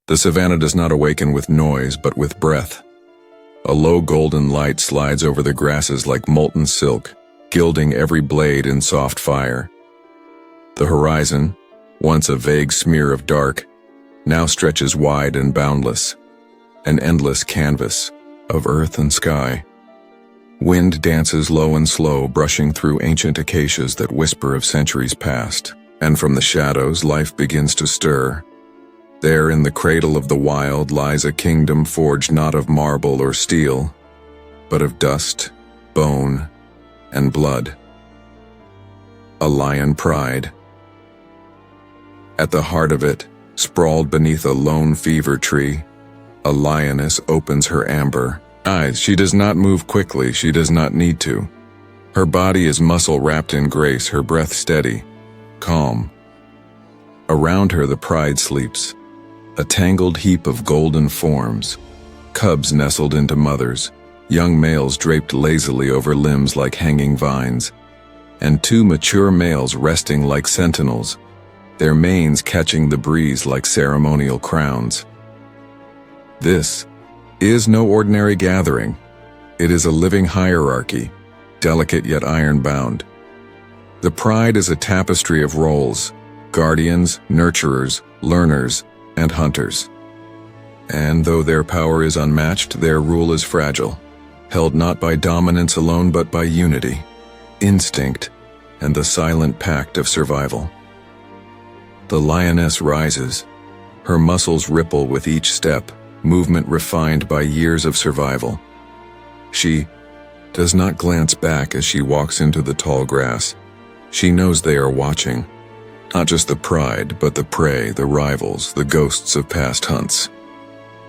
The savannah does not awaken with noise, but with breath. A low golden light slides over the grasses like molten silk, gilding every blade in soft fire. The horizon, once a vague smear of dark, now stretches wide and boundless, an endless canvas of earth and sky. Wind dances low and slow, brushing through ancient acacias that whisper of centuries past, and from the shadows life begins to stir. There in the cradle of the wild lies a kingdom forged not of marble or steel, but of dust, bone, and blood. A lion pride. At the heart of it, sprawled beneath a lone fever tree, a lioness opens her amber eyes. She does not move quickly, she does not need to. Her body is muscle wrapped in grace, her breath steady, calm. Around her the pride sleeps, a tangled heap of golden forms, cubs nestled into mothers, young males draped lazily over limbs like hanging vines, and two mature males resting like sentinels, their manes catching the breeze like ceremonial crowns. This is no ordinary gathering. It is a living hierarchy, delicate yet iron-bound. The pride is a tapestry of roles, guardians, nurturers, learners, and hunters. And though their power is unmatched, their rule is fragile, held not by dominance alone but by unity, instinct, and the silent pact of survival. The lioness rises, her muscles ripple with each step, movement refined by years of survival. She does not glance back as she walks into the tall grass. She knows they are watching. Not just the pride, but the prey, the rivals, the ghosts of past hunts.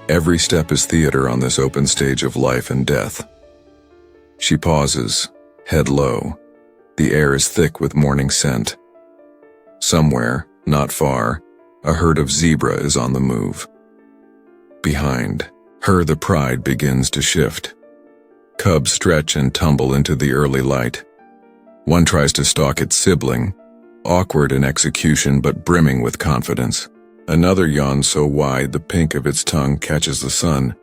Every step is theater on this open stage of life and death. She pauses, head low. The air is thick with morning scent. Somewhere, not far, a herd of zebra is on the move. Behind her, the pride begins to shift. Cubs stretch and tumble into the early light. One tries to stalk its sibling, awkward in execution but brimming with confidence. Another yawns so wide the pink of its tongue catches the sun.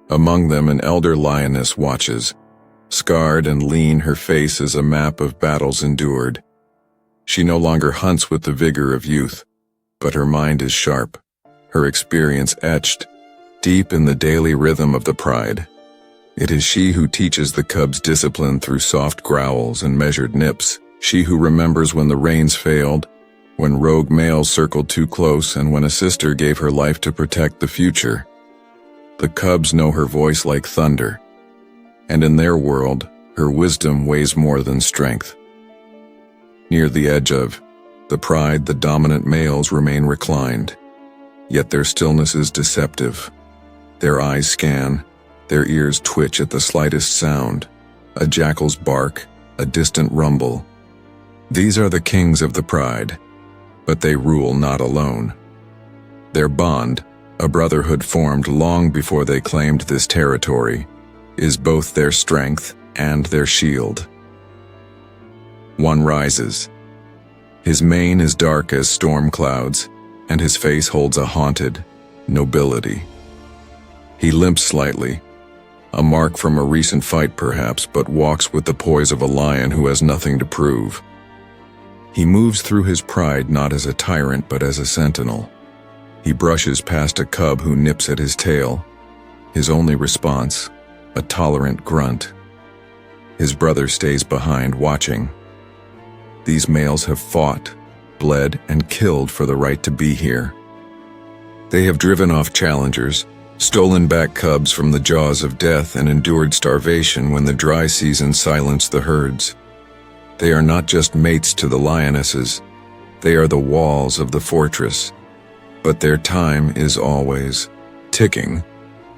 Among them an elder lioness watches. Scarred and lean, her face is a map of battles endured. She no longer hunts with the vigor of youth, but her mind is sharp, her experience etched deep in the daily rhythm of the pride. It is she who teaches the cubs discipline through soft growls and measured nips. She who remembers when the reins failed, when rogue males circled too close, and when a sister gave her life to protect the future. The cubs know her voice like thunder, and in their world, her wisdom weighs more than strength. Near the edge of the pride, the dominant males remain reclined, yet their stillness is deceptive. Their eyes scan, their ears twitch at the slightest sound, a jackal's bark, a distant rumble. These are the kings of the pride, but they rule not alone. Their bond, a brotherhood formed long before they claimed this territory, is both their strength and their shield. One rises. His mane is dark as storm clouds, and his face holds a haunted nobility. He limps slightly, a mark from a recent fight perhaps, but walks with the poise of a lion who has nothing to prove. He moves through his pride not as a tyrant but as a sentinel. He brushes past a cub who nips at his tail, his only response, a tolerant grunt. His brother stays behind, watching. These males have fought, bled, and killed for the right to be here. They have driven off challengers, stolen back cubs from the jaws of death, and endured starvation when the dry season silenced the herds. They are not just mates to the lionesses, they are the walls of the fortress. But their time is always ticking.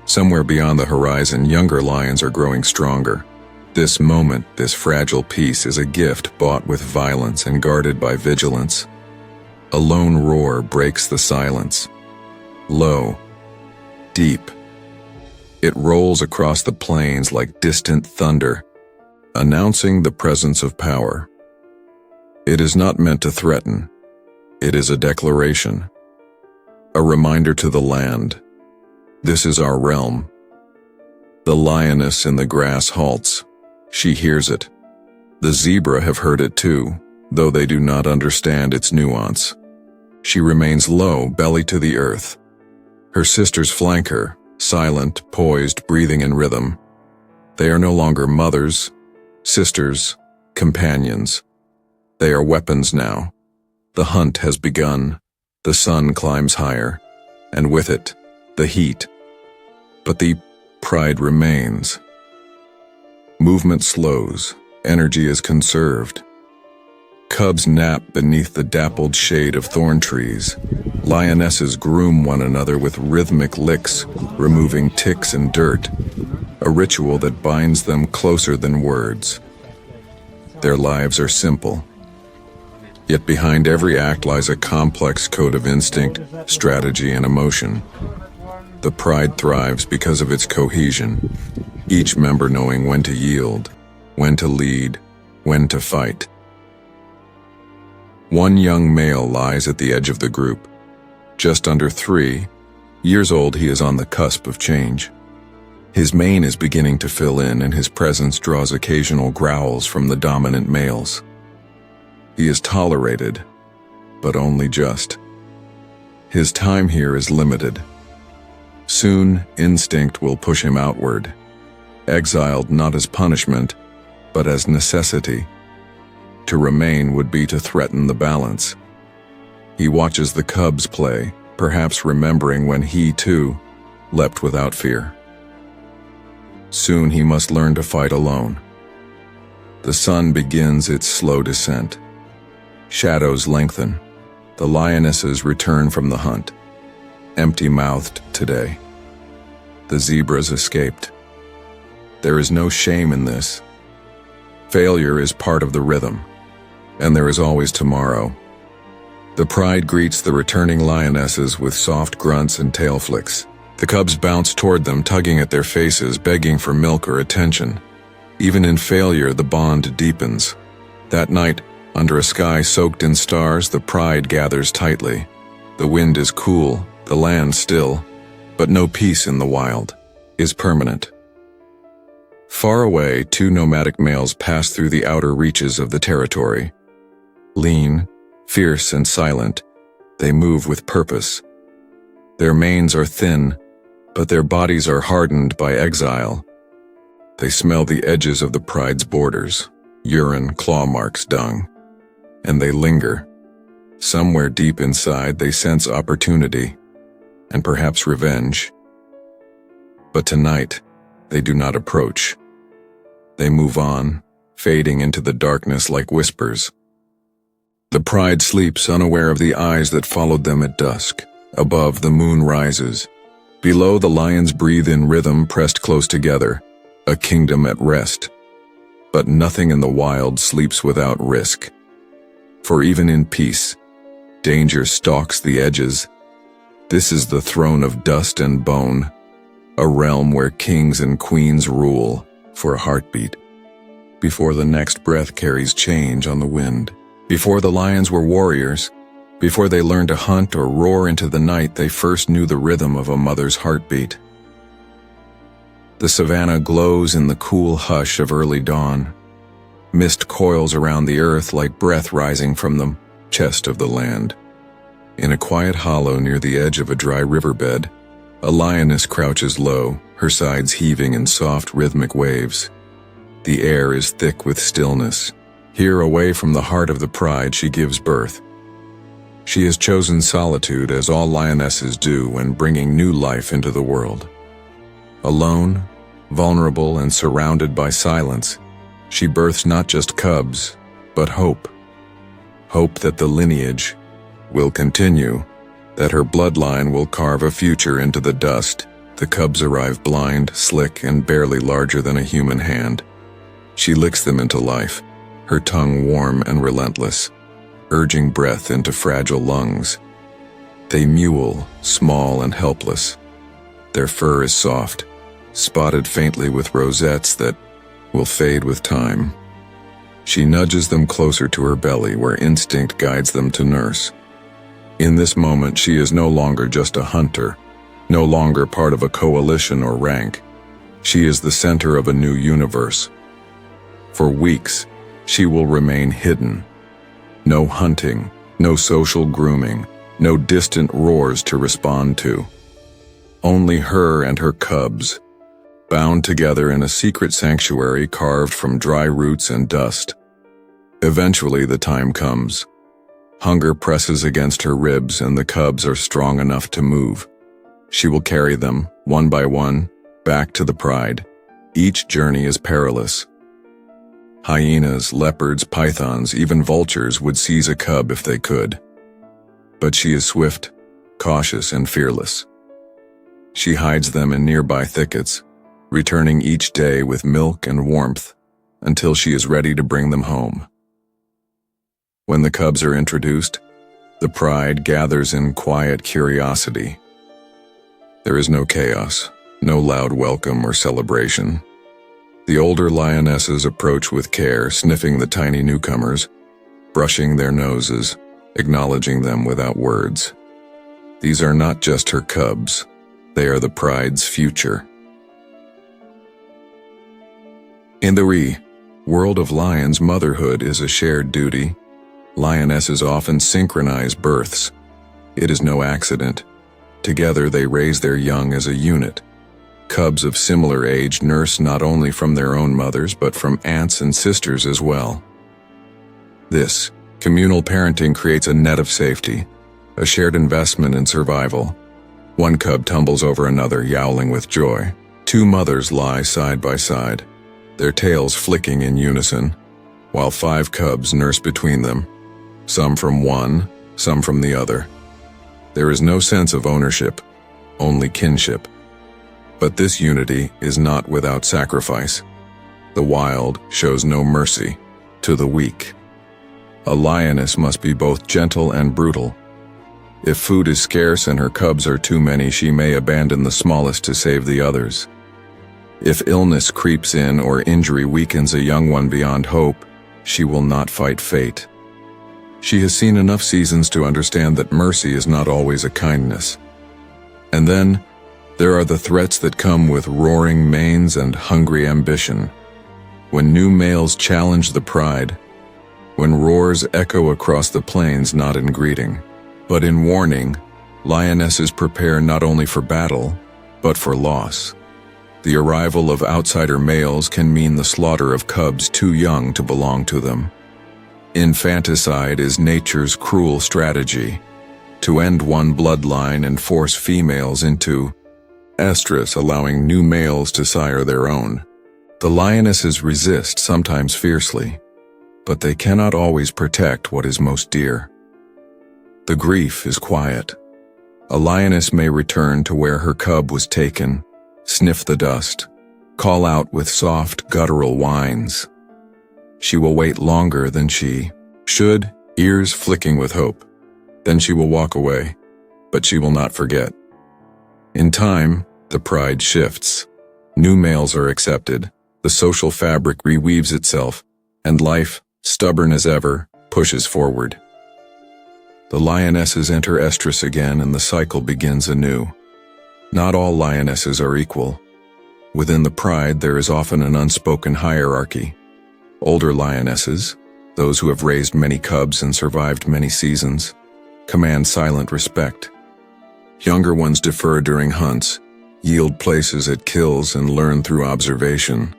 Somewhere beyond the horizon, younger lions are growing stronger. This moment, this fragile peace, is a gift bought with violence and guarded by vigilance. A lone roar breaks the silence. Low, deep. It rolls across the plains like distant thunder, announcing the presence of power. It is not meant to threaten. It is a declaration. A reminder to the land, This is our realm. The lioness in the grass halts. She hears it. The zebra have heard it too, though they do not understand its nuance. She remains low, belly to the earth. Her sisters flank her, silent, poised, breathing in rhythm. They are no longer mothers, sisters, companions. They are weapons now. The hunt has begun. The sun climbs higher, and with it, the heat. But the pride remains. Movement slows, energy is conserved. Cubs nap beneath the dappled shade of thorn trees. Lionesses groom one another with rhythmic licks, removing ticks and dirt, a ritual that binds them closer than words. Their lives are simple. Yet behind every act lies a complex code of instinct, strategy, and emotion. The pride thrives because of its cohesion, each member knowing when to yield, when to lead, when to fight. One young male lies at the edge of the group. Just under 3 years old, he is on the cusp of change. His mane is beginning to fill in, and his presence draws occasional growls from the dominant males. He is tolerated, but only just. His time here is limited. Soon, instinct will push him outward, exiled not as punishment, but as necessity. To remain would be to threaten the balance. He watches the cubs play, perhaps remembering when he, too, leapt without fear. Soon he must learn to fight alone. The sun begins its slow descent. Shadows lengthen. The lionesses return from the hunt, empty-mouthed today. The zebras escaped. There is no shame in this. Failure is part of the rhythm, and there is always tomorrow. The pride greets the returning lionesses with soft grunts and tail flicks. The cubs bounce toward them, tugging at their faces, begging for milk or attention. Even in failure, the bond deepens. That night, under a sky soaked in stars, the pride gathers tightly. The wind is cool, the land still, but no peace in the wild is permanent. Far away, 2 nomadic males pass through the outer reaches of the territory. Lean, fierce, and silent, they move with purpose. Their manes are thin, but their bodies are hardened by exile. They smell the edges of the pride's borders, urine, claw marks, dung, and they linger. Somewhere deep inside, they sense opportunity, and perhaps revenge. But tonight, they do not approach. They move on, fading into the darkness like whispers. The pride sleeps, unaware of the eyes that followed them at dusk. Above, the moon rises. Below, the lions breathe in rhythm, pressed close together, a kingdom at rest. But nothing in the wild sleeps without risk. For even in peace, danger stalks the edges. This is the throne of dust and bone, a realm where kings and queens rule for a heartbeat. Before the next breath carries change on the wind. Before the lions were warriors, before they learned to hunt or roar into the night, they first knew the rhythm of a mother's heartbeat. The savannah glows in the cool hush of early dawn. Mist coils around the earth like breath rising from the chest of the land. In a quiet hollow near the edge of a dry riverbed, a lioness crouches low, her sides heaving in soft rhythmic waves. The air is thick with stillness. Here, away from the heart of the pride, she gives birth. She has chosen solitude, as all lionesses do when bringing new life into the world. Alone, vulnerable, and surrounded by silence, she births not just cubs, but hope. Hope that the lineage will continue, that her bloodline will carve a future into the dust. The cubs arrive blind, slick, and barely larger than a human hand. She licks them into life, her tongue warm and relentless, urging breath into fragile lungs. They mewl, small and helpless. Their fur is soft, spotted faintly with rosettes that will fade with time. She nudges them closer to her belly, where instinct guides them to nurse. In this moment, she is no longer just a hunter, No longer part of a coalition or rank, she is the center of a new universe. For weeks, she will remain hidden. No hunting, no social grooming, no distant roars to respond to. Only her and her cubs, bound together in a secret sanctuary carved from dry roots and dust. Eventually the time comes. Hunger presses against her ribs and the cubs are strong enough to move. She will carry them, one by one, back to the pride. Each journey is perilous. Hyenas, leopards, pythons, even vultures would seize a cub if they could. But she is swift, cautious, and fearless. She hides them in nearby thickets, returning each day with milk and warmth until she is ready to bring them home. When the cubs are introduced, the pride gathers in quiet curiosity. There is no chaos, no loud welcome or celebration. The older lionesses approach with care, sniffing the tiny newcomers, brushing their noses, acknowledging them without words. These are not just her cubs, they are the pride's future. In the world of lions, motherhood is a shared duty. Lionesses often synchronize births. It is no accident. Together they raise their young as a unit. Cubs of similar age nurse not only from their own mothers but from aunts and sisters as well. This communal parenting creates a net of safety, a shared investment in survival. One cub tumbles over another, yowling with joy. Two mothers lie side by side, their tails flicking in unison, while 5 cubs nurse between them, some from one, some from the other. There is no sense of ownership, only kinship. But this unity is not without sacrifice. The wild shows no mercy to the weak. A lioness must be both gentle and brutal. If food is scarce and her cubs are too many, she may abandon the smallest to save the others. If illness creeps in or injury weakens a young one beyond hope, she will not fight fate. She has seen enough seasons to understand that mercy is not always a kindness. And then, there are the threats that come with roaring manes and hungry ambition. When new males challenge the pride, when roars echo across the plains not in greeting, but in warning, lionesses prepare not only for battle, but for loss. The arrival of outsider males can mean the slaughter of cubs too young to belong to them. Infanticide is nature's cruel strategy, to end one bloodline and force females into estrus, allowing new males to sire their own. The lionesses resist, sometimes fiercely, but they cannot always protect what is most dear. The grief is quiet. A lioness may return to where her cub was taken, sniff the dust, call out with soft, guttural whines. She will wait longer than she should, ears flicking with hope. Then she will walk away, but she will not forget. In time, the pride shifts. New males are accepted, the social fabric reweaves itself, and life, stubborn as ever, pushes forward. The lionesses enter estrus again and the cycle begins anew. Not all lionesses are equal. Within the pride there is often an unspoken hierarchy. Older lionesses, those who have raised many cubs and survived many seasons, command silent respect. Younger ones defer during hunts, yield places at kills, and learn through observation.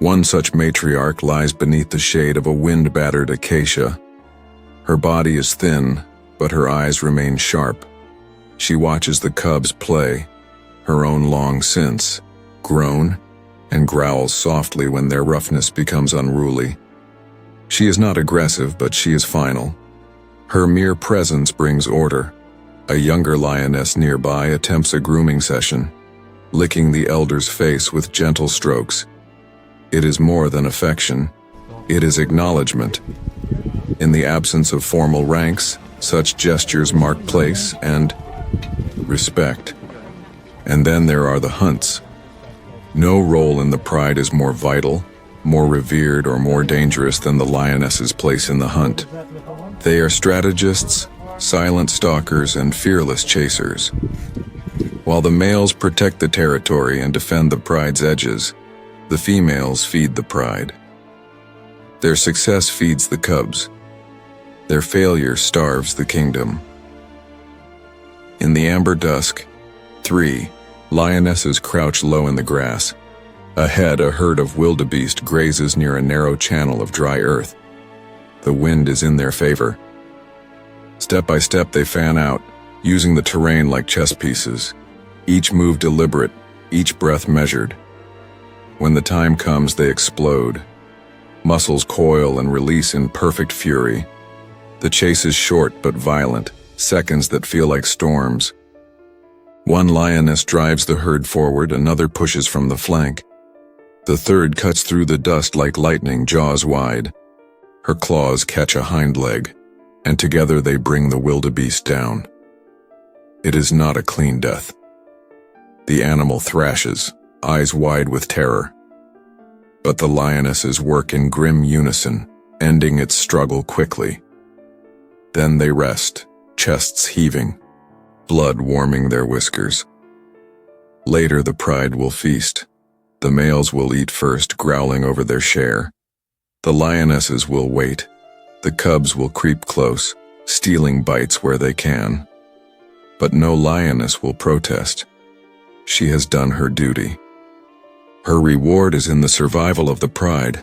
One such matriarch lies beneath the shade of a wind-battered acacia. Her body is thin, but her eyes remain sharp. She watches the cubs play, her own long since, grown, and growls softly when their roughness becomes unruly. She is not aggressive, but she is final. Her mere presence brings order. A younger lioness nearby attempts a grooming session, licking the elder's face with gentle strokes. It is more than affection. It is acknowledgement. In the absence of formal ranks, such gestures mark place and respect. And then there are the hunts. No role in the pride is more vital, more revered, or more dangerous than the lioness's place in the hunt. They are strategists, silent stalkers, and fearless chasers. While the males protect the territory and defend the pride's edges, the females feed the pride. Their success feeds the cubs. Their failure starves the kingdom. In the amber dusk, 3 lionesses crouch low in the grass. Ahead, a herd of wildebeest grazes near a narrow channel of dry earth. The wind is in their favor. Step by step they fan out, using the terrain like chess pieces. Each move deliberate, each breath measured. When the time comes, they explode. Muscles coil and release in perfect fury. The chase is short but violent, seconds that feel like storms. One lioness drives the herd forward, another pushes from the flank. The third cuts through the dust like lightning, jaws wide. Her claws catch a hind leg, and together they bring the wildebeest down. It is not a clean death. The animal thrashes, eyes wide with terror. But the lionesses work in grim unison, ending its struggle quickly. Then they rest, chests heaving, blood warming their whiskers. Later the pride will feast. The males will eat first, growling over their share. The lionesses will wait. The cubs will creep close, stealing bites where they can. But no lioness will protest. She has done her duty. Her reward is in the survival of the pride,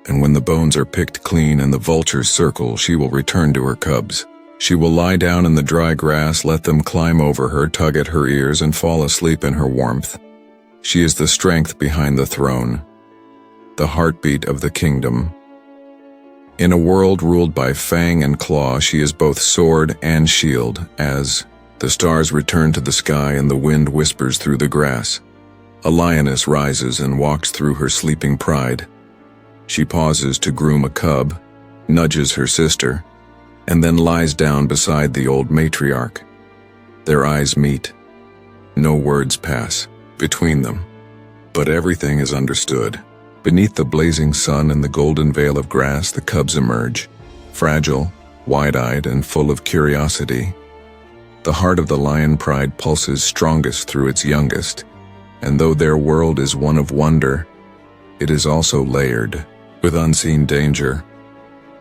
and when the bones are picked clean and the vultures circle, she will return to her cubs. She will lie down in the dry grass, let them climb over her, tug at her ears, and fall asleep in her warmth. She is the strength behind the throne, the heartbeat of the kingdom. In a world ruled by fang and claw, she is both sword and shield. As the stars return to the sky and the wind whispers through the grass, a lioness rises and walks through her sleeping pride. She pauses to groom a cub, nudges her sister, and then lies down beside the old matriarch. Their eyes meet. No words pass between them, but everything is understood. Beneath the blazing sun and the golden veil of grass, the cubs emerge, fragile, wide-eyed, and full of curiosity. The heart of the lion pride pulses strongest through its youngest, and though their world is one of wonder, it is also layered with unseen danger.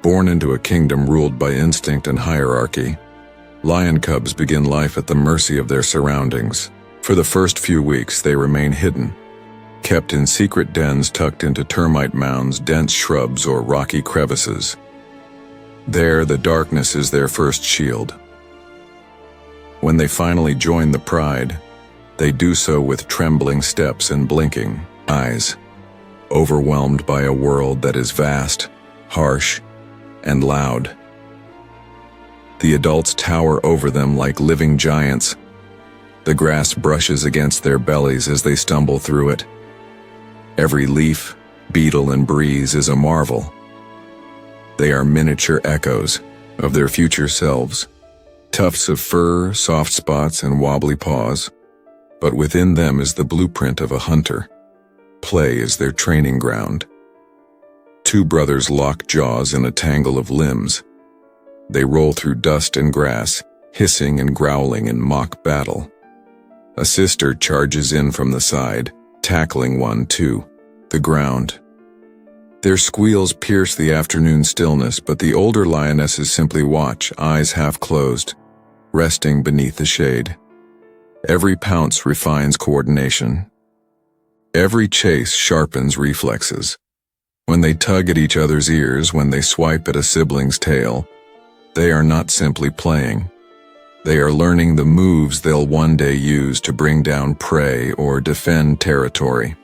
Born into a kingdom ruled by instinct and hierarchy, lion cubs begin life at the mercy of their surroundings. For the first few weeks, they remain hidden, kept in secret dens tucked into termite mounds, dense shrubs, or rocky crevices. There, the darkness is their first shield. When they finally join the pride, they do so with trembling steps and blinking eyes, overwhelmed by a world that is vast, harsh, and loud. The adults tower over them like living giants. The grass brushes against their bellies as they stumble through it. Every leaf, beetle, and breeze is a marvel. They are miniature echoes of their future selves, tufts of fur, soft spots, and wobbly paws. But within them is the blueprint of a hunter. Play is their training ground. Two brothers lock jaws in a tangle of limbs. They roll through dust and grass, hissing and growling in mock battle. A sister charges in from the side, tackling one to the ground. Their squeals pierce the afternoon stillness, but the older lionesses simply watch, eyes half closed, resting beneath the shade. Every pounce refines coordination. Every chase sharpens reflexes. When they tug at each other's ears, when they swipe at a sibling's tail, they are not simply playing. They are learning the moves they'll one day use to bring down prey or defend territory.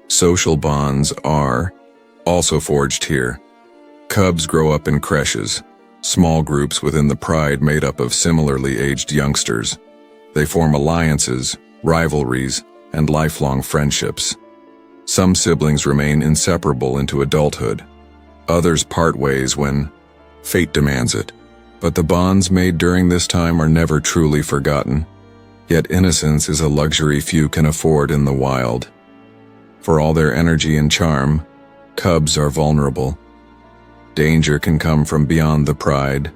Social bonds are also forged here. Cubs grow up in creches, small groups within the pride made up of similarly aged youngsters. They form alliances, rivalries, and lifelong friendships. Some siblings remain inseparable into adulthood. Others part ways when fate demands it. But the bonds made during this time are never truly forgotten. Yet innocence is a luxury few can afford in the wild. For all their energy and charm, cubs are vulnerable. Danger can come from beyond the pride,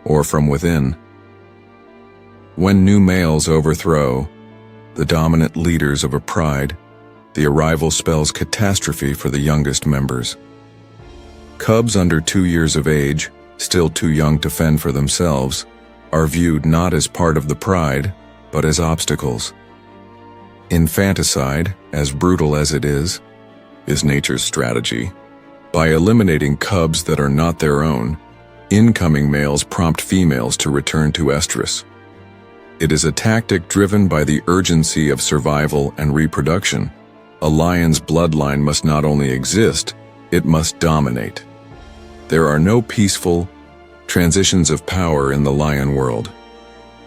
or from within. When new males overthrow the dominant leaders of a pride, the arrival spells catastrophe for the youngest members. Cubs under 2 years of age, still too young to fend for themselves, are viewed not as part of the pride, but as obstacles. Infanticide, as brutal as it is nature's strategy. By eliminating cubs that are not their own, incoming males prompt females to return to estrus. It is a tactic driven by the urgency of survival and reproduction. A lion's bloodline must not only exist, it must dominate. There are no peaceful transitions of power in the lion world.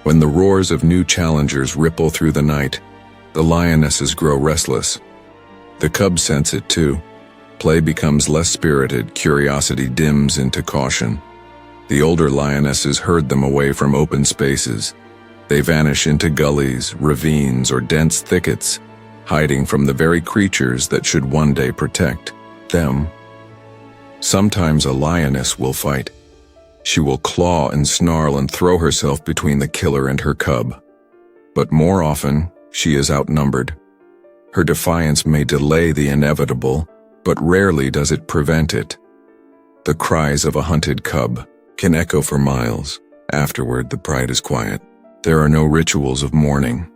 When the roars of new challengers ripple through the night, the lionesses grow restless. The cubs sense it too. Play becomes less spirited, curiosity dims into caution. The older lionesses herd them away from open spaces. They vanish into gullies, ravines, or dense thickets, hiding from the very creatures that should one day protect them. Sometimes a lioness will fight. She will claw and snarl and throw herself between the killer and her cub. But more often, she is outnumbered. Her defiance may delay the inevitable, but rarely does it prevent it. The cries of a hunted cub can echo for miles. Afterward, the pride is quiet. There are no rituals of mourning.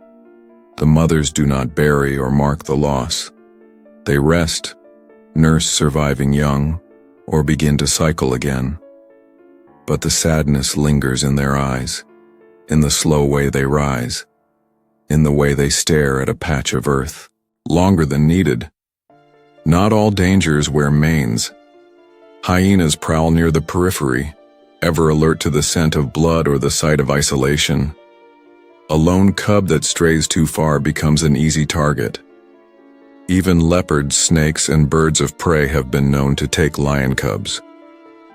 The mothers do not bury or mark the loss. They rest, nurse surviving young, or begin to cycle again. But the sadness lingers in their eyes, in the slow way they rise, in the way they stare at a patch of earth, longer than needed. Not all dangers wear manes. Hyenas prowl near the periphery, ever alert to the scent of blood or the sight of isolation. A lone cub that strays too far becomes an easy target. Even leopards, snakes, and birds of prey have been known to take lion cubs.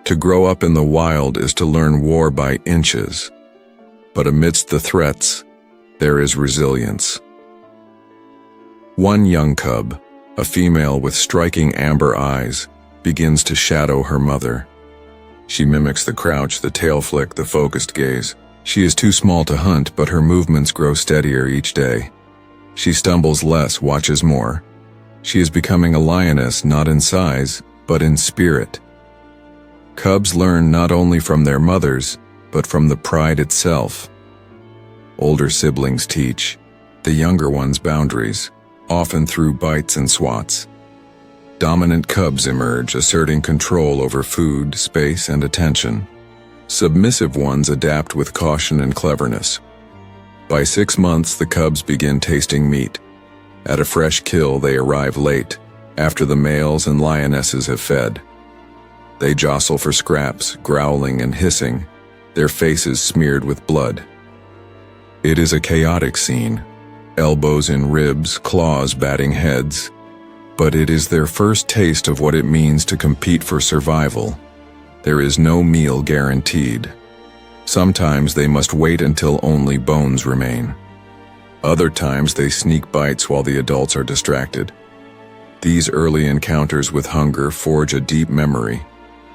To grow up in the wild is to learn war by inches. But amidst the threats, there is resilience. One young cub, a female with striking amber eyes, begins to shadow her mother. She mimics the crouch, the tail flick, the focused gaze. She is too small to hunt, but her movements grow steadier each day. She stumbles less, watches more. She is becoming a lioness not in size, but in spirit. Cubs learn not only from their mothers, but from the pride itself. Older siblings teach the younger ones boundaries, often through bites and swats. Dominant cubs emerge, asserting control over food, space, and attention. Submissive ones adapt with caution and cleverness. By 6 months, the cubs begin tasting meat. At a fresh kill, they arrive late, after the males and lionesses have fed. They jostle for scraps, growling and hissing, their faces smeared with blood. It is a chaotic scene, elbows in ribs, claws batting heads. But it is their first taste of what it means to compete for survival. There is no meal guaranteed. Sometimes they must wait until only bones remain. Other times they sneak bites while the adults are distracted. These early encounters with hunger forge a deep memory,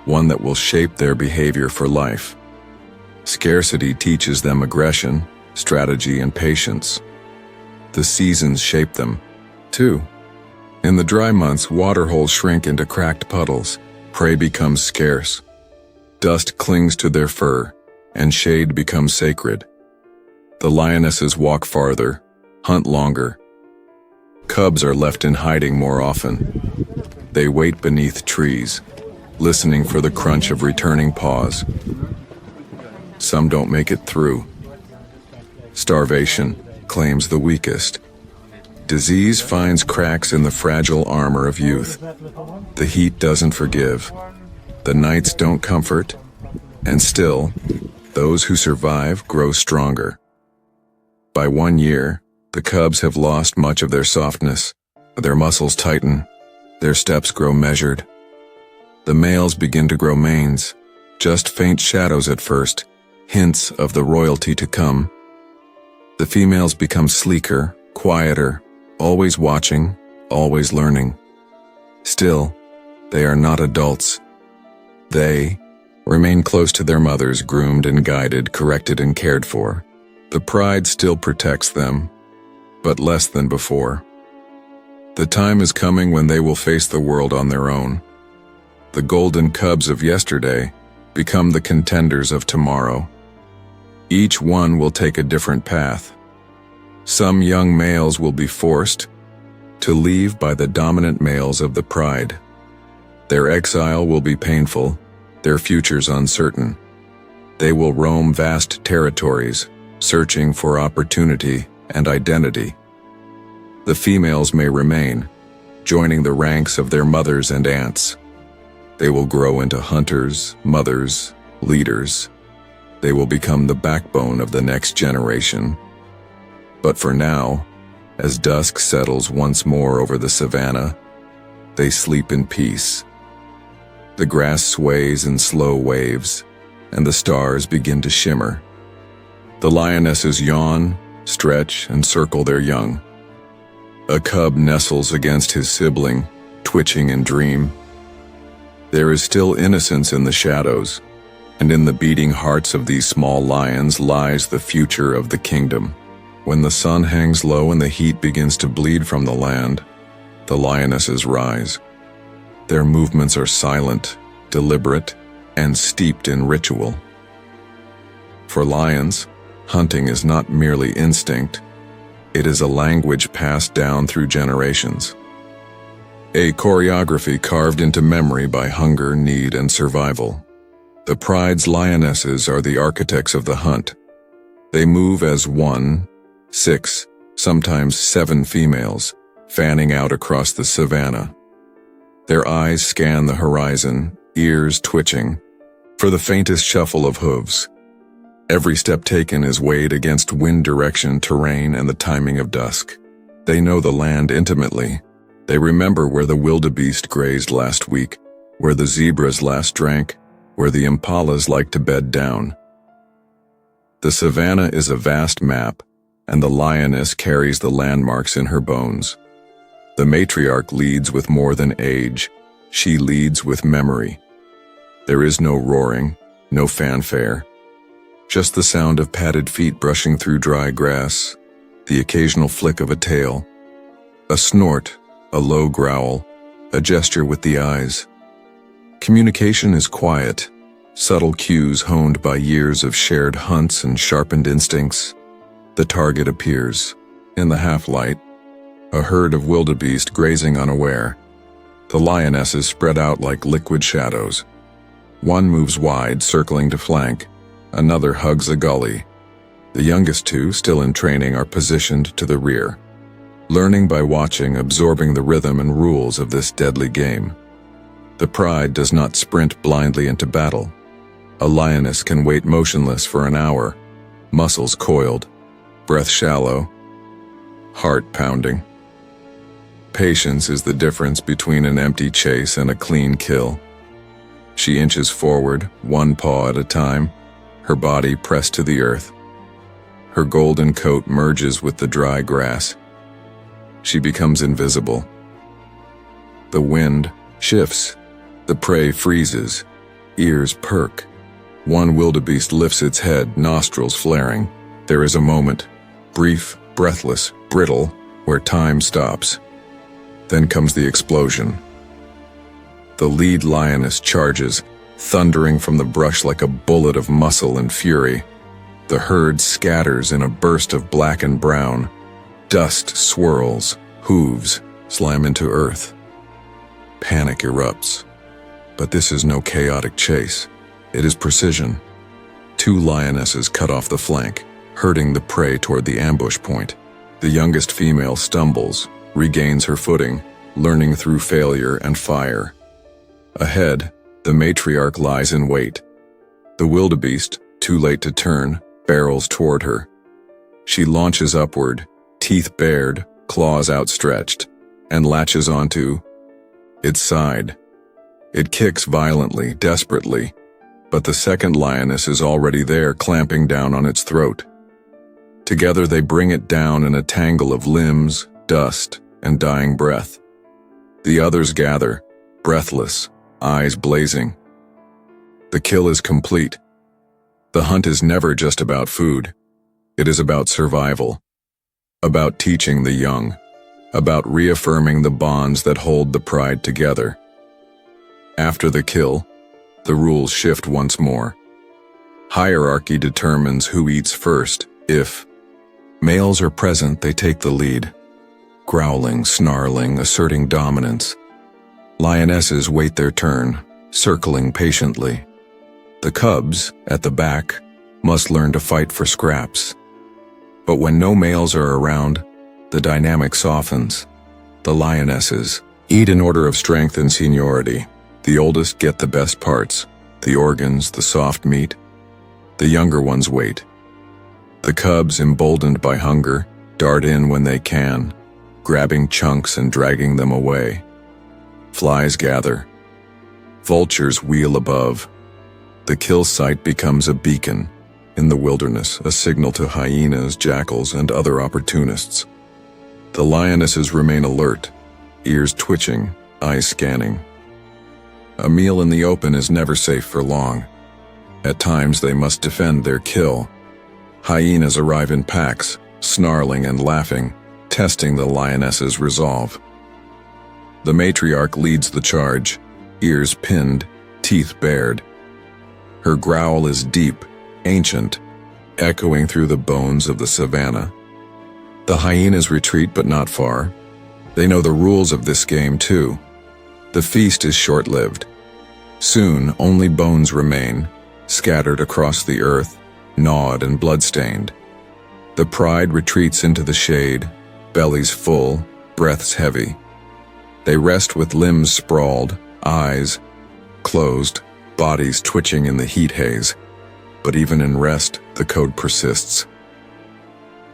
one that will shape their behavior for life. Scarcity teaches them aggression, strategy, and patience. The seasons shape them, too. In the dry months, waterholes shrink into cracked puddles, prey becomes scarce. Dust clings to their fur, and shade becomes sacred. The lionesses walk farther, hunt longer. Cubs are left in hiding more often. They wait beneath trees, listening for the crunch of returning paws. Some don't make it through. Starvation claims the weakest. Disease finds cracks in the fragile armor of youth. The heat doesn't forgive. The nights don't comfort. And still, those who survive grow stronger. By 1 year, the cubs have lost much of their softness. Their muscles tighten. Their steps grow measured. The males begin to grow manes, just faint shadows at first, hints of the royalty to come. The females become sleeker, quieter, always watching, always learning. Still, they are not adults. They remain close to their mothers, groomed and guided, corrected and cared for. The pride still protects them, but less than before. The time is coming when they will face the world on their own. The golden cubs of yesterday become the contenders of tomorrow. Each one will take a different path. Some young males will be forced to leave by the dominant males of the pride. Their exile will be painful, their futures uncertain. They will roam vast territories, searching for opportunity and identity. The females may remain, joining the ranks of their mothers and aunts. They will grow into hunters, mothers, leaders. They will become the backbone of the next generation. But for now, as dusk settles once more over the savannah, they sleep in peace. The grass sways in slow waves, and the stars begin to shimmer. The lionesses yawn, stretch, and circle their young. A cub nestles against his sibling, twitching in dream. There is still innocence in the shadows, and in the beating hearts of these small lions lies the future of the kingdom. When the sun hangs low and the heat begins to bleed from the land, the lionesses rise. Their movements are silent, deliberate, and steeped in ritual. For lions, hunting is not merely instinct, it is a language passed down through generations. A choreography carved into memory by hunger, need, and survival. The pride's lionesses are the architects of the hunt. They move as 1, 6, sometimes 7 females, fanning out across the savannah. Their eyes scan the horizon, ears twitching, for the faintest shuffle of hooves. Every step taken is weighed against wind direction, terrain, and the timing of dusk. They know the land intimately. They remember where the wildebeest grazed last week, where the zebras last drank, where the impalas like to bed down. The savannah is a vast map, and the lioness carries the landmarks in her bones. The matriarch leads with more than age. She leads with memory. There is no roaring, no fanfare. Just the sound of padded feet brushing through dry grass, the occasional flick of a tail, a snort, a low growl, a gesture with the eyes. Communication is quiet, subtle cues honed by years of shared hunts and sharpened instincts. The target appears. In the half-light, a herd of wildebeest grazing unaware. The lionesses spread out like liquid shadows. One moves wide, circling to flank. Another hugs a gully. The youngest 2, still in training, are positioned to the rear, learning by watching, absorbing the rhythm and rules of this deadly game. The pride does not sprint blindly into battle. A lioness can wait motionless for an hour, muscles coiled, breath shallow, heart pounding. Patience is the difference between an empty chase and a clean kill. She inches forward, one paw at a time, her body pressed to the earth. Her golden coat merges with the dry grass. She becomes invisible. The wind shifts. The prey freezes. Ears perk. One wildebeest lifts its head, nostrils flaring. There is a moment, brief, breathless, brittle, where time stops. Then comes the explosion. The lead lioness charges, thundering from the brush like a bullet of muscle and fury. The herd scatters in a burst of black and brown. Dust swirls, hooves slam into earth. Panic erupts. But this is no chaotic chase. It is precision. 2 lionesses cut off the flank, herding the prey toward the ambush point. The youngest female stumbles, regains her footing, learning through failure and fire. Ahead, the matriarch lies in wait. The wildebeest, too late to turn, barrels toward her. She launches upward, teeth bared, claws outstretched, and latches onto its side. It kicks violently, desperately, but the second lioness is already there, clamping down on its throat. Together they bring it down in a tangle of limbs, dust, and dying breath. The others gather, breathless, eyes blazing. The kill is complete. The hunt is never just about food. It is about survival, about teaching the young, about reaffirming the bonds that hold the pride together. After the kill, the rules shift once more. Hierarchy determines who eats first. If males are present, they take the lead, growling, snarling, asserting dominance. Lionesses wait their turn, circling patiently. The cubs, at the back, must learn to fight for scraps. But when no males are around, the dynamic softens. The lionesses eat in order of strength and seniority. The oldest get the best parts, the organs, the soft meat. The younger ones wait. The cubs, emboldened by hunger, dart in when they can, grabbing chunks and dragging them away. Flies gather. Vultures wheel above. The kill site becomes a beacon in the wilderness, a signal to hyenas, jackals, and other opportunists. The lionesses remain alert, ears twitching, eyes scanning. A meal in the open is never safe for long. At times they must defend their kill. Hyenas arrive in packs, snarling and laughing, testing the lioness's resolve. The matriarch leads the charge, ears pinned, teeth bared. Her growl is deep, ancient, echoing through the bones of the savannah. The hyenas retreat, but not far. They know the rules of this game too. The feast is short-lived. Soon, only bones remain, scattered across the earth, gnawed and blood-stained. The pride retreats into the shade, bellies full, breaths heavy. They rest with limbs sprawled, eyes closed, bodies twitching in the heat haze. But even in rest, the code persists.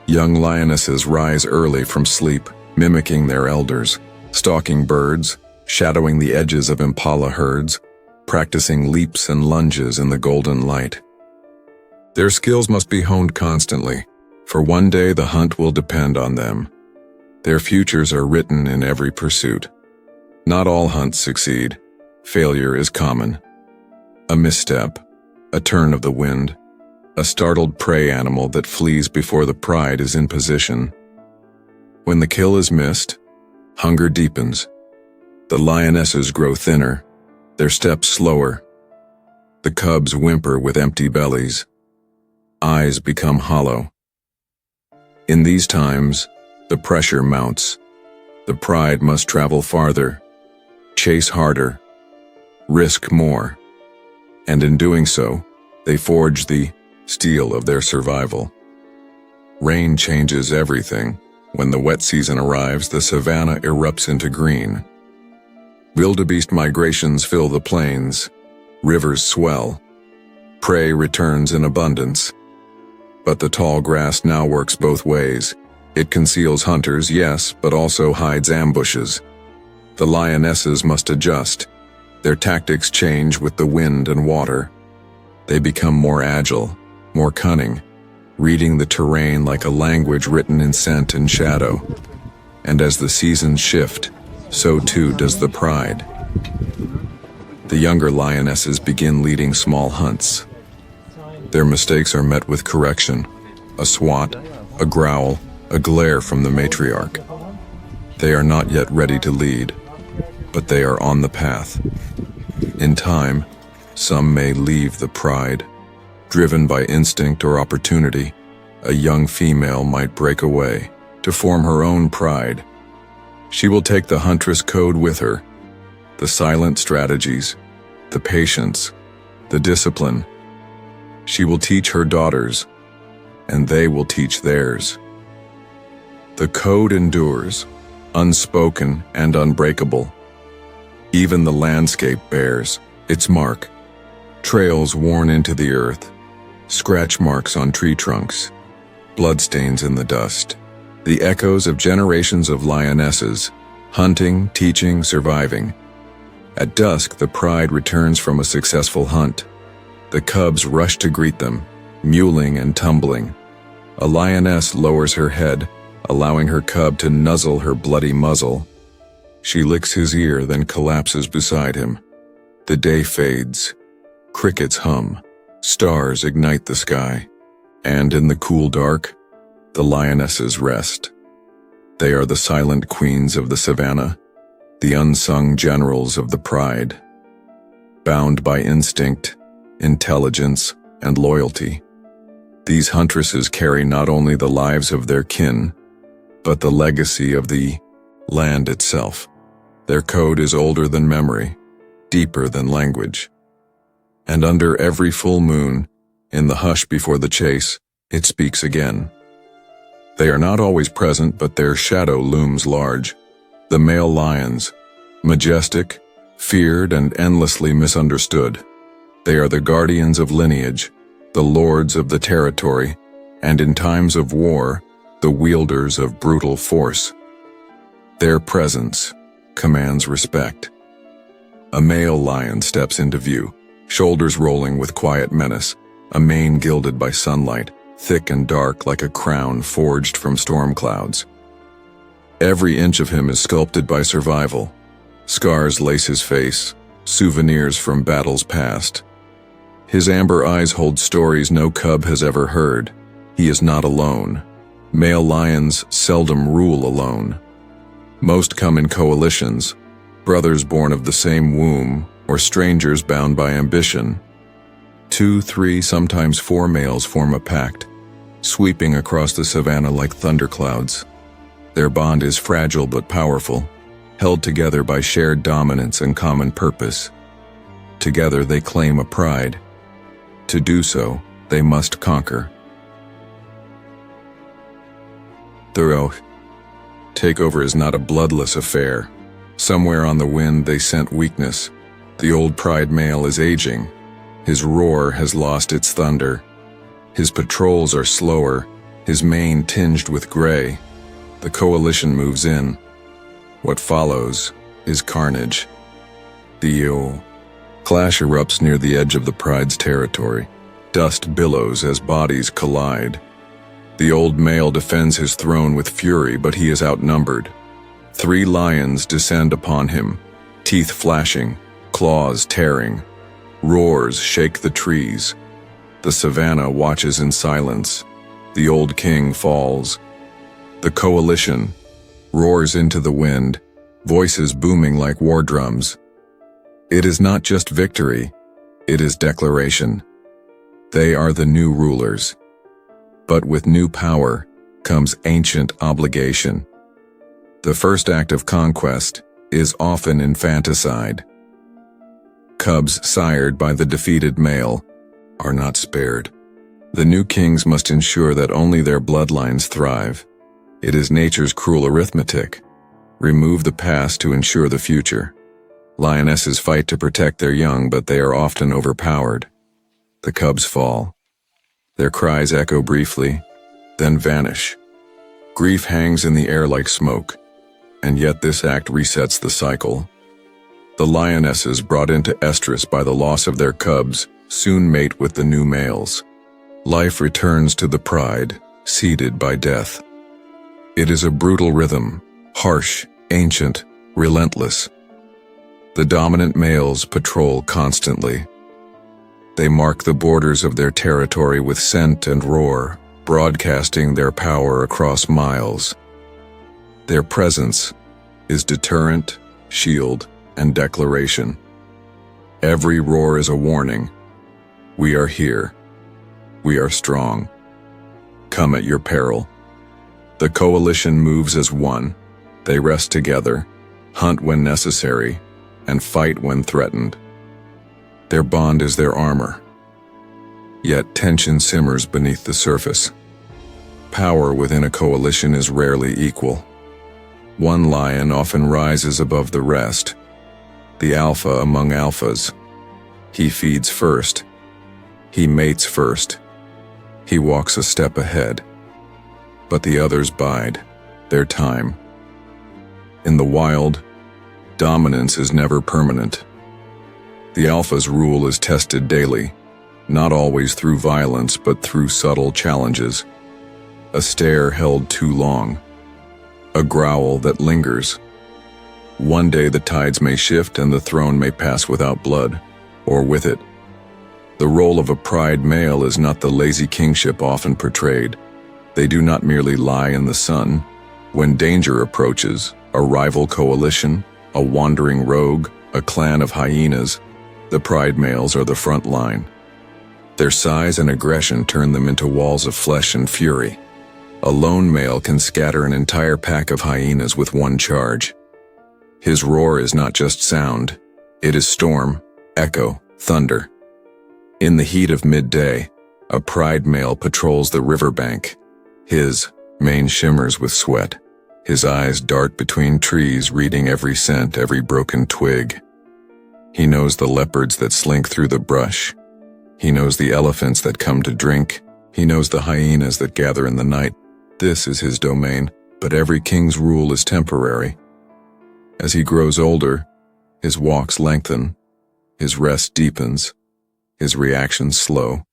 Young lionesses rise early from sleep, mimicking their elders, stalking birds, shadowing the edges of impala herds, practicing leaps and lunges in the golden light. Their skills must be honed constantly, for one day the hunt will depend on them. Their futures are written in every pursuit. Not all hunts succeed. Failure is common. A misstep, a turn of the wind, a startled prey animal that flees before the pride is in position. When the kill is missed, hunger deepens. The lionesses grow thinner, their steps slower. The cubs whimper with empty bellies. Eyes become hollow. In these times, the pressure mounts. The pride must travel farther, chase harder, risk more. And in doing so, they forge the steel of their survival. Rain changes everything. When the wet season arrives, the savannah erupts into green. Wildebeest migrations fill the plains. Rivers swell. Prey returns in abundance. But the tall grass now works both ways. It conceals hunters, yes, but also hides ambushes. The lionesses must adjust. Their tactics change with the wind and water. They become more agile, more cunning, reading the terrain like a language written in scent and shadow. And as the seasons shift, so too does the pride. The younger lionesses begin leading small hunts. Their mistakes are met with correction, a swat, a growl, a glare from the matriarch. They are not yet ready to lead, but they are on the path. In time, some may leave the pride. Driven by instinct or opportunity, a young female might break away to form her own pride. She will take the huntress code with her, the silent strategies, the patience, the discipline. She will teach her daughters, and they will teach theirs. The code endures, unspoken and unbreakable. Even the landscape bears its mark. Trails worn into the earth, scratch marks on tree trunks, bloodstains in the dust. The echoes of generations of lionesses, hunting, teaching, surviving. At dusk, the pride returns from a successful hunt. The cubs rush to greet them, mewling and tumbling. A lioness lowers her head, allowing her cub to nuzzle her bloody muzzle. She licks his ear, then collapses beside him. The day fades. Crickets hum. Stars ignite the sky. And in the cool dark, the lionesses rest. They are the silent queens of the savannah, the unsung generals of the pride, bound by instinct, intelligence, and loyalty. These huntresses carry not only the lives of their kin, but the legacy of the land itself. Their code is older than memory, deeper than language. And under every full moon, in the hush before the chase, it speaks again. They are not always present, but their shadow looms large. The male lions, majestic, feared, and endlessly misunderstood. They are the guardians of lineage, the lords of the territory, and in times of war, the wielders of brutal force. Their presence commands respect. A male lion steps into view, shoulders rolling with quiet menace, a mane gilded by sunlight, thick and dark like a crown forged from storm clouds. Every inch of him is sculpted by survival. Scars lace his face, souvenirs from battles past. His amber eyes hold stories no cub has ever heard. He is not alone. Male lions seldom rule alone. Most come in coalitions, brothers born of the same womb, or strangers bound by ambition. 2, 3, sometimes 4 males form a pact, sweeping across the savannah like thunderclouds. Their bond is fragile but powerful, held together by shared dominance and common purpose. Together they claim a pride. To do so, they must conquer. The takeover is not a bloodless affair. Somewhere on the wind they scent weakness. The old pride male is aging. His roar has lost its thunder. His patrols are slower, his mane tinged with gray. The coalition moves in. What follows is carnage. The clash erupts near the edge of the pride's territory. Dust billows as bodies collide. The old male defends his throne with fury, but he is outnumbered. 3 lions descend upon him, teeth flashing, claws tearing. Roars shake the trees. The savannah watches in silence. The old king falls. The coalition roars into the wind, voices booming like war drums. It is not just victory, it is declaration. They are the new rulers. But with new power comes ancient obligation. The first act of conquest is often infanticide. Cubs sired by the defeated male are not spared. The new kings must ensure that only their bloodlines thrive. It is nature's cruel arithmetic. Remove the past to ensure the future. Lionesses fight to protect their young, but they are often overpowered. The cubs fall. Their cries echo briefly, then vanish. Grief hangs in the air like smoke, and yet this act resets the cycle. The lionesses brought into estrus by the loss of their cubs soon mate with the new males. Life returns to the pride, seeded by death. It is a brutal rhythm, harsh, ancient, relentless. The dominant males patrol constantly. They mark the borders of their territory with scent and roar, broadcasting their power across miles. Their presence is deterrent, shield, and declaration. Every roar is a warning. We are here. We are strong. Come at your peril. The coalition moves as one. They rest together, hunt when necessary, and fight when threatened. Their bond is their armor. Yet tension simmers beneath the surface. Power within a coalition is rarely equal. One lion often rises above the rest, the alpha among alphas. He feeds first. He mates first. He walks a step ahead. But the others bide their time. In the wild, dominance is never permanent. The alpha's rule is tested daily, not always through violence but through subtle challenges. A stare held too long. A growl that lingers. One day the tides may shift and the throne may pass without blood, or with it. The role of a pride male is not the lazy kingship often portrayed. They do not merely lie in the sun. When danger approaches, a rival coalition, a wandering rogue, a clan of hyenas, the pride males are the front line. Their size and aggression turn them into walls of flesh and fury. A lone male can scatter an entire pack of hyenas with one charge. His roar is not just sound, it is storm, echo, thunder. In the heat of midday, a pride male patrols the riverbank. His mane shimmers with sweat. His eyes dart between trees, reading every scent, every broken twig. He knows the leopards that slink through the brush. He knows the elephants that come to drink. He knows the hyenas that gather in the night. This is his domain, but every king's rule is temporary. As he grows older, his walks lengthen, his rest deepens, his reactions slow.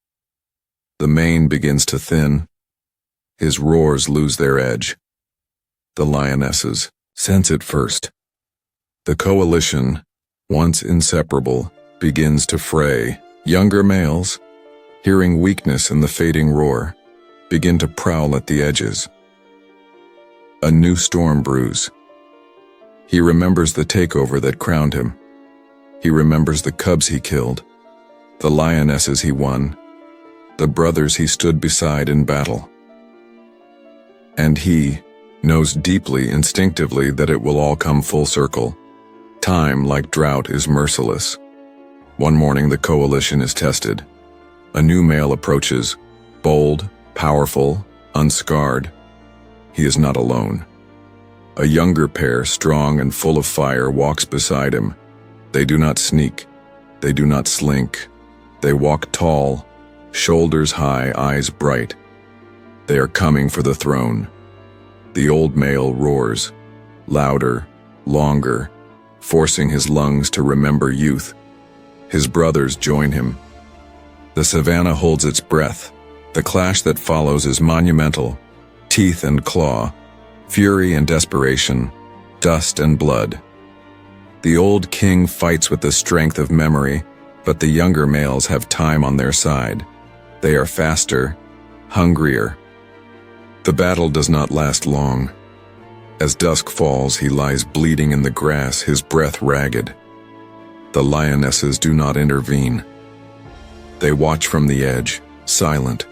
The mane begins to thin. His roars lose their edge. The lionesses sense it first. The coalition, once inseparable, begins to fray. Younger males, hearing weakness in the fading roar, begin to prowl at the edges. A new storm brews. He remembers the takeover that crowned him. He remembers the cubs he killed, the lionesses he won, the brothers he stood beside in battle. And he knows deeply, instinctively, that it will all come full circle. Time, like drought, is merciless. One morning the coalition is tested. A new male approaches, bold, powerful, unscarred. He is not alone. A younger pair, strong and full of fire, walks beside him. They do not sneak. They do not slink. They walk tall, shoulders high, eyes bright. They are coming for the throne. The old male roars, louder, longer, forcing his lungs to remember youth. His brothers join him. The Savannah holds its breath. The clash that follows is monumental. Teeth and claw, fury and desperation, dust and blood. The old king fights with the strength of memory, but the younger males have time on their side. They are faster, hungrier. The battle does not last long. As dusk falls, he lies bleeding in the grass, his breath ragged. The lionesses do not intervene. They watch from the edge, silent.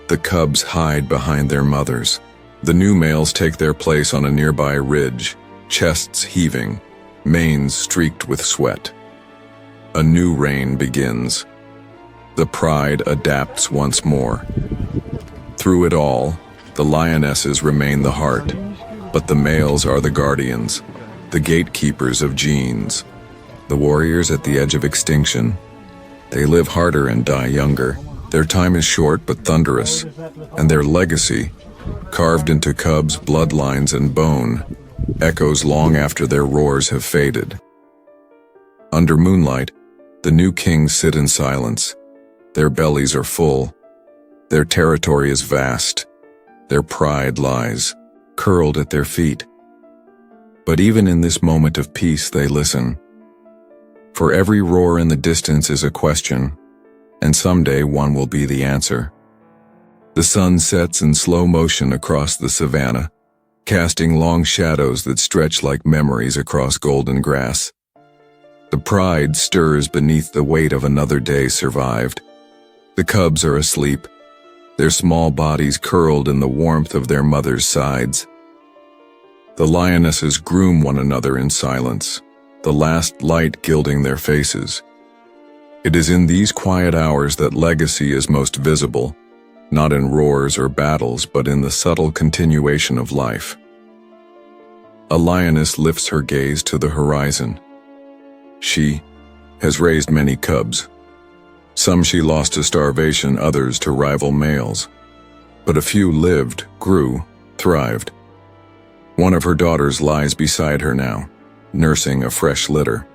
The cubs hide behind their mothers. The new males take their place on a nearby ridge, chests heaving, manes streaked with sweat. A new reign begins. The pride adapts once more. Through it all, the lionesses remain the heart, but the males are the guardians, the gatekeepers of genes, the warriors at the edge of extinction. They live harder and die younger. Their time is short but thunderous, and their legacy, carved into cubs' bloodlines and bone, echoes long after their roars have faded. Under moonlight, the new kings sit in silence. Their bellies are full. Their territory is vast. Their pride lies, curled at their feet. But even in this moment of peace, they listen. For every roar in the distance is a question, and someday one will be the answer. The sun sets in slow motion across the savannah, casting long shadows that stretch like memories across golden grass. The pride stirs beneath the weight of another day survived. The cubs are asleep, their small bodies curled in the warmth of their mother's sides. The lionesses groom one another in silence, the last light gilding their faces. It is in these quiet hours that legacy is most visible, not in roars or battles, but in the subtle continuation of life. A lioness lifts her gaze to the horizon. She has raised many cubs. Some she lost to starvation, others to rival males. But a few lived, grew, thrived. One of her daughters lies beside her now, nursing a fresh litter.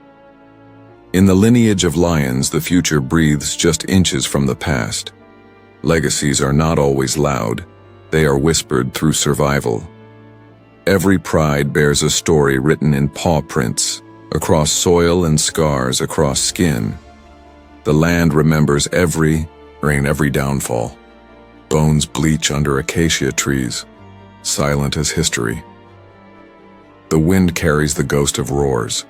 In the lineage of lions, the future breathes just inches from the past. Legacies are not always loud. They are whispered through survival. Every pride bears a story written in paw prints, across soil and scars across skin. The land remembers every downfall. Bones bleach under acacia trees, silent as history. The wind carries the ghost of roars,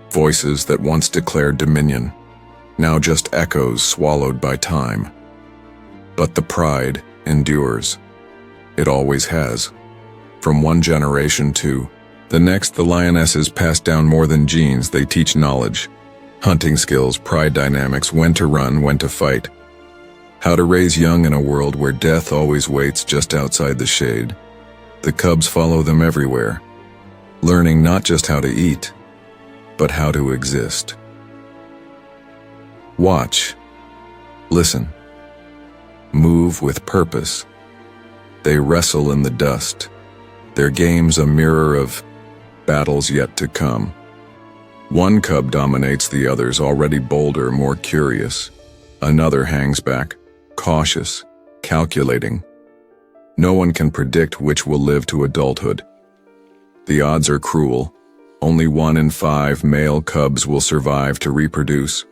voices that once declared dominion, now just echoes swallowed by time. But the pride endures. It always has. From one generation to the next, the lionesses pass down more than genes, they teach knowledge, hunting skills, pride dynamics, when to run, when to fight. How to raise young in a world where death always waits just outside the shade. The cubs follow them everywhere, learning not just how to eat, but how to exist. Watch, listen, move with purpose. They wrestle in the dust, their games a mirror of battles yet to come. One cub dominates the others, already bolder, more curious. Another hangs back, cautious, calculating. No one can predict which will live to adulthood. The odds are cruel. Only 1 in 5 male cubs will survive to reproduce.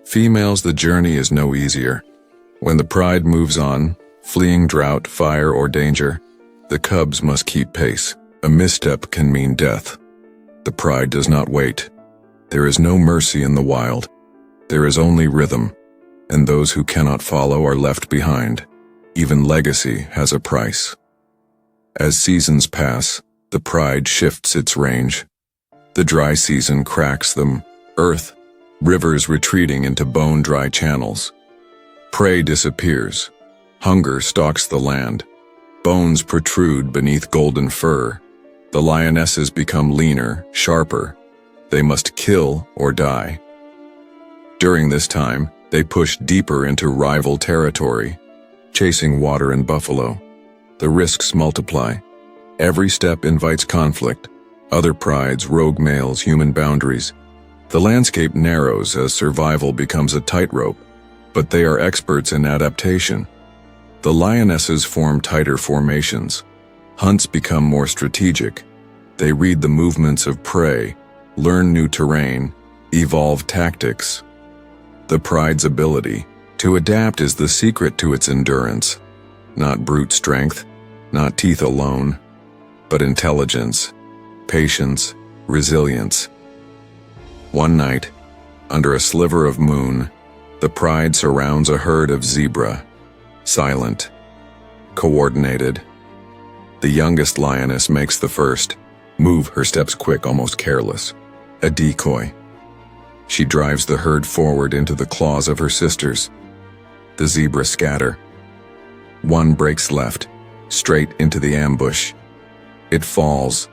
Females, the journey is no easier. When the pride moves on, fleeing drought, fire, or danger, the cubs must keep pace. A misstep can mean death. The pride does not wait. There is no mercy in the wild. There is only rhythm, and those who cannot follow are left behind. Even legacy has a price. As seasons pass, the pride shifts its range. The dry season cracks them, earth, rivers retreating into bone-dry channels. Prey disappears. Hunger stalks the land. Bones protrude beneath golden fur. The lionesses become leaner, sharper. They must kill or die. During this time, they push deeper into rival territory, chasing water and buffalo. The risks multiply. Every step invites conflict. Other prides, rogue males, human boundaries. The landscape narrows as survival becomes a tightrope, but they are experts in adaptation. The lionesses form tighter formations. Hunts become more strategic. They read the movements of prey, learn new terrain, evolve tactics. The pride's ability to adapt is the secret to its endurance. Not brute strength, not teeth alone, but intelligence, patience, resilience. One night, under a sliver of moon, the pride surrounds a herd of zebra, silent, coordinated. The youngest lioness makes the first move, her steps quick, almost careless, a decoy. She drives the herd forward into the claws of her sisters. The zebra scatter. One breaks left, straight into the ambush. It falls.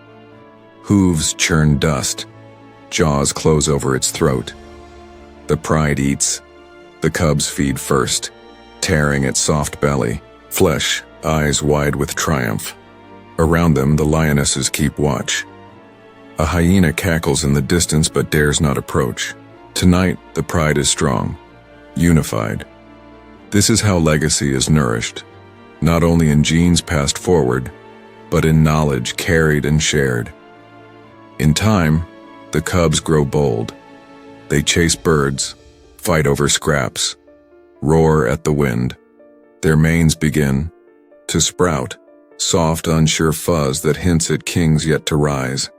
Hooves churn dust. Jaws close over its throat. The pride eats. The cubs feed first, tearing its soft belly, flesh, eyes wide with triumph. Around them, the lionesses keep watch. A hyena cackles in the distance but dares not approach. Tonight, the pride is strong, unified. This is how legacy is nourished, not only in genes passed forward, but in knowledge carried and shared. In time, the cubs grow bold. They chase birds, fight over scraps, roar at the wind. Their manes begin to sprout, soft, unsure fuzz that hints at kings yet to rise.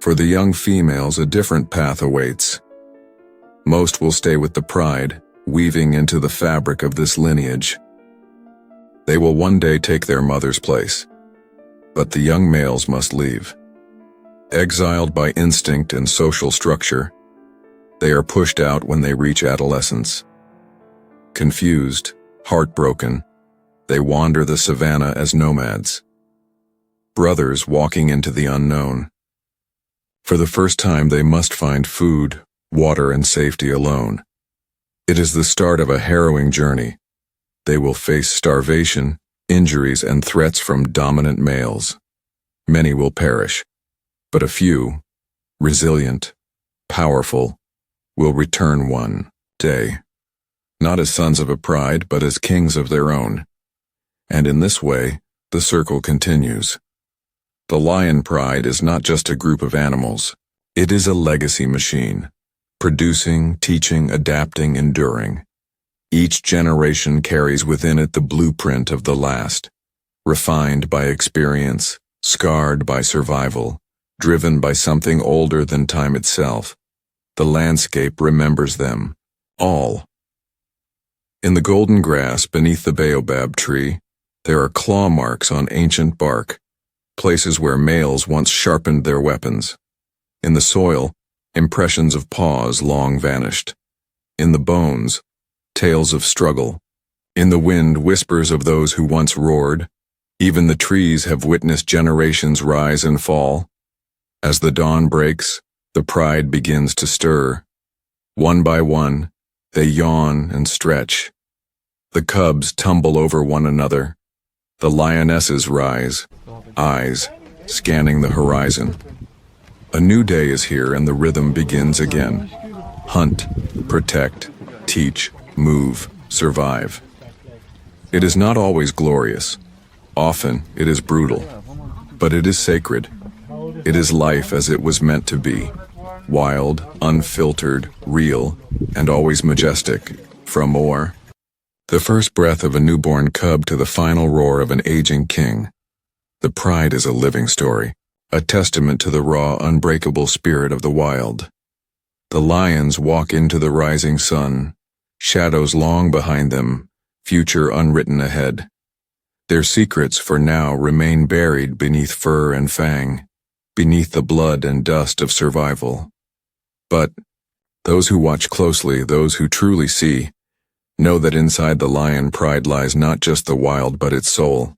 For the young females, a different path awaits. Most will stay with the pride, weaving into the fabric of this lineage. They will one day take their mother's place, but the young males must leave. Exiled by instinct and social structure, they are pushed out when they reach adolescence. Confused, heartbroken, they wander the savannah as nomads. Brothers walking into the unknown. For the first time, they must find food, water, and safety alone. It is the start of a harrowing journey. They will face starvation, injuries, and threats from dominant males. Many will perish, but a few, resilient, powerful, will return one day, not as sons of a pride, but as kings of their own. And in this way, the circle continues. The lion pride is not just a group of animals. It is a legacy machine, producing, teaching, adapting, enduring. Each generation carries within it the blueprint of the last, refined by experience, scarred by survival, driven by something older than time itself. The landscape remembers them, all. In the golden grass beneath the baobab tree, there are claw marks on ancient bark, places where males once sharpened their weapons. In the soil, impressions of paws long vanished. In the bones, tales of struggle. In the wind, whispers of those who once roared. Even the trees have witnessed generations rise and fall. As the dawn breaks, the pride begins to stir. One by one, they yawn and stretch. The cubs tumble over one another. The lionesses rise, eyes scanning the horizon. A new day is here and the rhythm begins again. Hunt, protect, teach, move, survive. It is not always glorious. Often it is brutal. But it is sacred. It is life as it was meant to be. Wild, unfiltered, real, and always majestic. From more. The first breath of a newborn cub to the final roar of an aging king. The pride is a living story, a testament to the raw, unbreakable spirit of the wild. The lions walk into the rising sun, shadows long behind them, future unwritten ahead. Their secrets for now remain buried beneath fur and fang, beneath the blood and dust of survival. But those who watch closely, those who truly see, know that inside the lion pride lies not just the wild but its soul.